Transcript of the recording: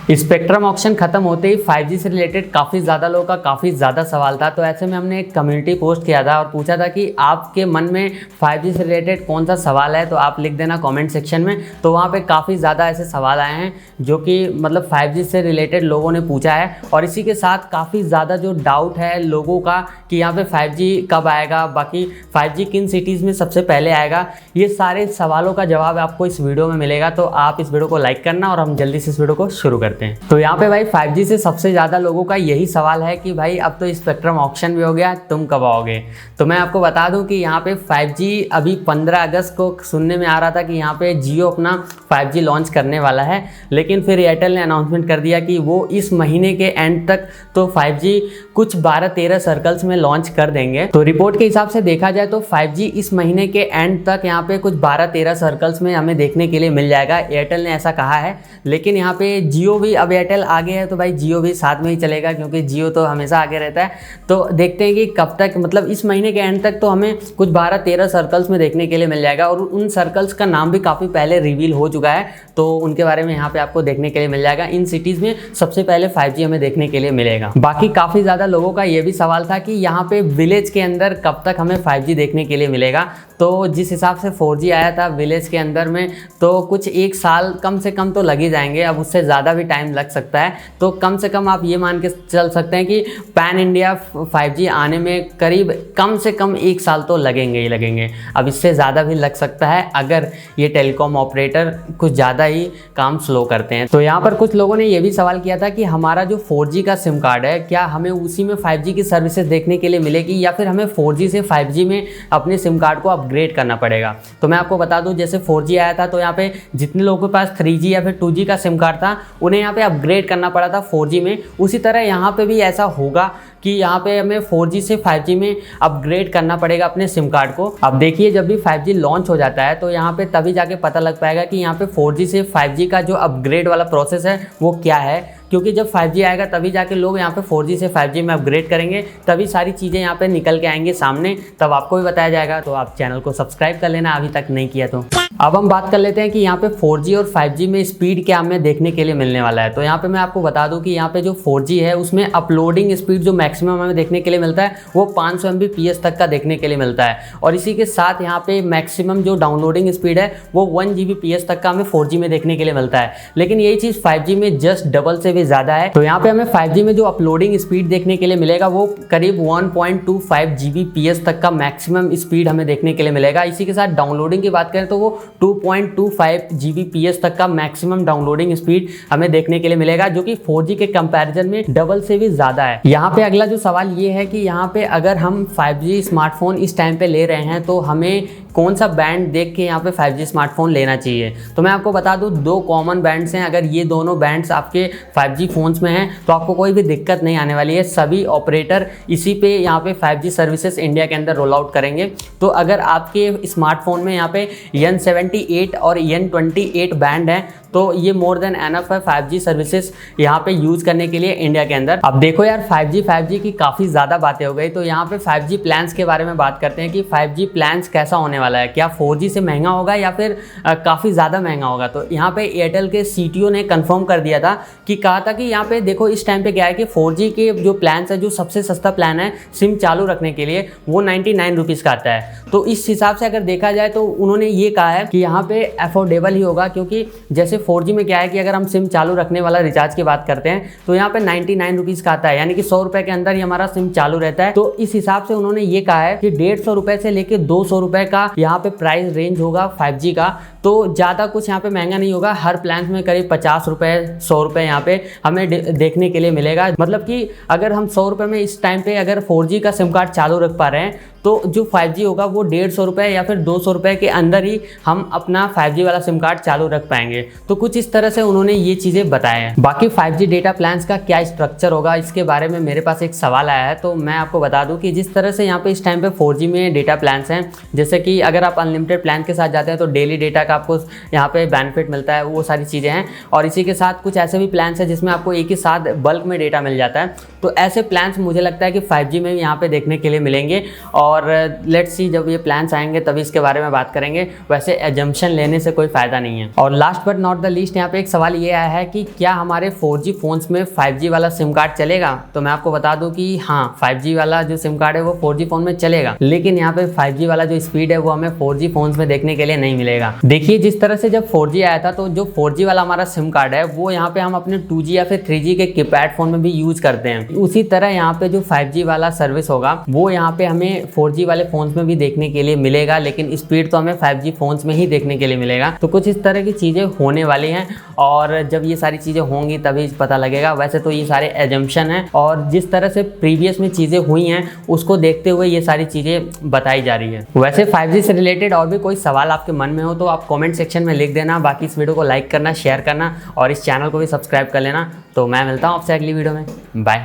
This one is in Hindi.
स्पेक्ट्रम ऑक्शन खत्म होते ही 5G से रिलेटेड काफ़ी ज़्यादा लोगों का काफ़ी ज़्यादा सवाल था। तो ऐसे में हमने एक कम्युनिटी पोस्ट किया था और पूछा था कि आपके मन में 5G से रिलेटेड कौन सा सवाल है, तो आप लिख देना कमेंट सेक्शन में। तो वहाँ पे काफ़ी ज़्यादा ऐसे सवाल आए हैं जो कि मतलब 5G से रिलेटेड लोगों ने पूछा है। और इसी के साथ काफ़ी ज़्यादा जो डाउट है लोगों का कि यहाँ पे 5G कब आएगा, बाकी 5G किन सिटीज़ में सबसे पहले आएगा, ये सारे सवालों का जवाब आपको इस वीडियो में मिलेगा। तो आप इस वीडियो को लाइक करना और हम जल्दी से इस वीडियो को शुरू करते हैं। तो यहाँ पे भाई 5G से सबसे ज़्यादा लोगों का यही सवाल है कि भाई अब तो स्पेक्ट्रम ऑक्शन भी हो गया, तुम कब आओगे। तो मैं आपको बता दूं कि यहाँ पे 5G अभी 15 अगस्त को सुनने में आ रहा था कि यहाँ पे जियो अपना 5G लॉन्च करने वाला है, लेकिन फिर एयरटेल ने अनाउंसमेंट कर दिया कि वो इस महीने के एंड तक तो 5G कुछ 12-13 सर्कल्स में लॉन्च कर देंगे। तो रिपोर्ट के हिसाब से देखा जाए तो 5G इस महीने के एंड तक यहाँ पे कुछ 12-13 सर्कल्स में हमें देखने के लिए मिल जाएगा, एयरटेल ने ऐसा कहा है। लेकिन यहाँ पे जियो भी, अब एयरटेल आगे है तो भाई जियो भी साथ में ही चलेगा, क्योंकि जियो तो हमेशा आगे रहता है। तो देखते हैं कि कब तक, मतलब इस महीने के एंड तक तो हमें कुछ 12-13 सर्कल्स में देखने के लिए मिल जाएगा। और उन सर्कल्स का नाम भी काफ़ी पहले रिवील हो चुका है, तो उनके बारे में यहाँ पे आपको देखने के लिए मिल जाएगा। इन सिटीज़ में सबसे पहले 5G हमें देखने के लिए मिलेगा। बाकी काफ़ी ज़्यादा लोगों का ये भी सवाल था कि यहाँ पे विलेज के अंदर कब तक हमें 5G देखने के लिए मिलेगा। तो जिस हिसाब से 4G आया था विलेज के अंदर में, तो कुछ 1 साल कम से कम तो लग ही जाएंगे, अब उससे ज़्यादा भी टाइम लग सकता है। तो कम से कम आप ये मान के चल सकते हैं कि पैन इंडिया 5G आने में करीब कम से कम 1 साल तो लगेंगे ही लगेंगे। अब इससे ज़्यादा भी लग सकता है अगर ये टेलीकॉम ऑपरेटर कुछ ज़्यादा ही काम स्लो करते हैं। तो यहाँ पर कुछ लोगों ने ये भी सवाल किया था कि हमारा जो 4G का सिम कार्ड है, क्या हमें उसी में 5G की सर्विसेज देखने के लिए मिलेगी या फिर हमें 4G से 5G में अपने सिम कार्ड को अपग्रेड करना पड़ेगा। तो मैं आपको बता दूं, जैसे 4G आया था तो यहाँ पे जितने लोगों के पास 3G या फिर 2G का सिम कार्ड था उन्हें यहाँ पे अपग्रेड करना पड़ा था 4G में। उसी तरह यहाँ पे भी ऐसा होगा कि यहाँ पे हमें 4G से 5G में अपग्रेड करना पड़ेगा अपने सिम कार्ड को। अब देखिए, जब भी 5G लॉन्च हो जाता है तो यहाँ पे तभी जाके पता लग पाएगा कि यहाँ पे 4G से 5G का जो अपग्रेड वाला प्रोसेस है वो क्या है। क्योंकि जब 5G आएगा तभी जाके लोग यहाँ पे 4G से 5G में अपग्रेड करेंगे, तभी सारी चीज़ें यहाँ पे निकल के आएंगी सामने, तब आपको भी बताया जाएगा। तो आप चैनल को सब्सक्राइब कर लेना अभी तक नहीं किया तो। अब हम बात कर लेते हैं कि यहाँ पे 4G और 5G में स्पीड क्या हमें देखने के लिए मिलने वाला है। तो यहाँ पे मैं आपको बता दूं कि यहाँ पे जो 4G है उसमें अपलोडिंग स्पीड जो मैक्सिमम हमें देखने के लिए मिलता है वो 500 Mbps तक का देखने के लिए मिलता है। और इसी के साथ यहाँ पे मैक्सिमम जो डाउनलोडिंग स्पीड है वो 1 Gbps तक का हमें 4G में देखने के लिए मिलता है। लेकिन यही चीज़ 5G में जस्ट डबल से भी ज़्यादा है। तो यहाँ पे हमें 5G में जो अपलोडिंग स्पीड देखने के लिए मिलेगा वो करीब 1.25 Gbps तक का मैक्सिमम स्पीड हमें देखने के लिए मिलेगा। इसी के साथ डाउनलोडिंग की बात करें तो वो 2.25 Gbps तक का मैक्सिमम डाउनलोडिंग स्पीड हमें देखने के लिए मिलेगा, जो कि 4G के कंपैरिजन में डबल से भी ज़्यादा है। यहाँ पे अगला जो सवाल ये है कि यहाँ पे अगर हम 5G स्मार्टफोन इस टाइम पे ले रहे हैं तो हमें कौन सा बैंड देख के यहाँ पे 5G स्मार्टफोन लेना चाहिए। तो मैं आपको बता दूँ, 2 कॉमन बैंड्स हैं। अगर ये दोनों बैंड्स आपके 5G फ़ोन्स में हैं तो आपको कोई भी दिक्कत नहीं आने वाली है। सभी ऑपरेटर इसी पे यहाँ पे 5G सर्विसेज इंडिया के अंदर रोल आउट करेंगे। तो अगर आपके स्मार्टफोन में यहाँ पे N78 और N28 बैंड है तो ये मोर देन एनफ है 5G सर्विसेज यहाँ पे यूज़ करने के लिए इंडिया के अंदर। अब देखो यार, 5G की काफ़ी ज़्यादा बातें हो गई, तो यहाँ पे 5G प्लान्स के बारे में बात करते हैं कि 5G प्लान्स कैसा होने वाला है। क्या 4G से महंगा होगा या फिर काफ़ी ज़्यादा महंगा होगा। तो यहाँ पे एयरटेल के CTO ने कंफर्म कर दिया था कि कहा था कि यहाँ पे देखो इस टाइम पे क्या है कि 4G के जो प्लान्स है, जो सबसे सस्ता प्लान है सिम चालू रखने के लिए, वो 99 रुपीज़ का आता है। तो इस हिसाब से अगर देखा जाए तो उन्होंने ये कहा है कि यहाँ पे अफोर्डेबल ही होगा, क्योंकि जैसे 4G में क्या है कि अगर हम सिम चालू रखने वाला रिचार्ज की बात करते हैं तो यहाँ पे 99 रुपीज़ का आता है, यानी कि 100 रुपये के अंदर ही हमारा सिम चालू रहता है। तो इस हिसाब से उन्होंने ये कहा है कि 150 रुपये से लेके 200 रुपये का यहाँ पे प्राइस रेंज होगा 5G का। तो ज़्यादा कुछ यहाँ पे महंगा नहीं होगा। हर प्लान में करीब 50 रुपये 100 रुपये यहाँ पे हमें देखने के लिए मिलेगा। मतलब कि अगर हम 100 रुपये में इस टाइम पे अगर 4G का सिम कार्ड चालू रख पा रहे हैं तो जो 5G होगा वो 150 रुपये या फिर 200 रुपये के अंदर ही हम अपना 5G वाला सिम कार्ड चालू रख पाएंगे। तो कुछ इस तरह से उन्होंने ये चीज़ें बताए हैं। बाकी 5G डेटा प्लान्स का क्या स्ट्रक्चर होगा, इसके बारे में मेरे पास एक सवाल आया है, तो मैं आपको बता दूं कि जिस तरह से यहाँ पे इस टाइम पे 4G में डेटा प्लान्स हैं, जैसे कि अगर आप अनलिमिटेड प्लान के साथ जाते हैं तो डेली डेटा का आपको यहाँ पे बेनिफिट मिलता है, वो सारी चीज़ें हैं। और इसी के साथ कुछ ऐसे भी प्लान्स हैं जिसमें आपको एक ही साथ बल्क में डेटा मिल जाता है। तो ऐसे प्लान्स मुझे लगता है कि 5G में भी यहाँ पे देखने के लिए मिलेंगे और लेट्स सी जब ये प्लान्स आएंगे तभी इसके बारे में बात करेंगे। वैसे एजम्पशन लेने से कोई फ़ायदा नहीं है। और last but not the least यहाँ पे एक सवाल ये आया है कि क्या हमारे 4G फ़ोन्स में 5G वाला सिम कार्ड चलेगा। तो मैं आपको बता दूं कि हाँ, 5G वाला जो सिम कार्ड है वो 4G फ़ोन में चलेगा, लेकिन यहाँ पे 5G वाला जो स्पीड है वो हमें 4G फ़ोन्स में देखने के लिए नहीं मिलेगा। देखिए जिस तरह से जब 4G आया था तो जो 4G वाला हमारा सिम कार्ड है वो यहाँ पे हम अपने 2G या फिर 3G के कीपैड फ़ोन में भी यूज़ करते हैं। उसी तरह यहाँ पे जो 5G वाला सर्विस होगा वो यहाँ पे हमें 4G वाले फ़ोन्स में भी देखने के लिए मिलेगा, लेकिन स्पीड तो हमें 5G फ़ोन्स में ही देखने के लिए मिलेगा। तो कुछ इस तरह की चीज़ें होने वाली हैं और जब ये सारी चीज़ें होंगी तभी पता लगेगा। वैसे तो ये सारे एजम्पशन हैं और जिस तरह से प्रीवियस में चीज़ें हुई हैं उसको देखते हुए ये सारी चीज़ें बताई जा रही है। वैसे 5G से रिलेटेड और भी कोई सवाल आपके मन में हो तो आप कमेंट सेक्शन में लिख देना। बाकी इस वीडियो को लाइक करना, शेयर करना और इस चैनल को भी सब्सक्राइब कर लेना। तो मैं मिलता हूँ आपसे अगली वीडियो में। बाय।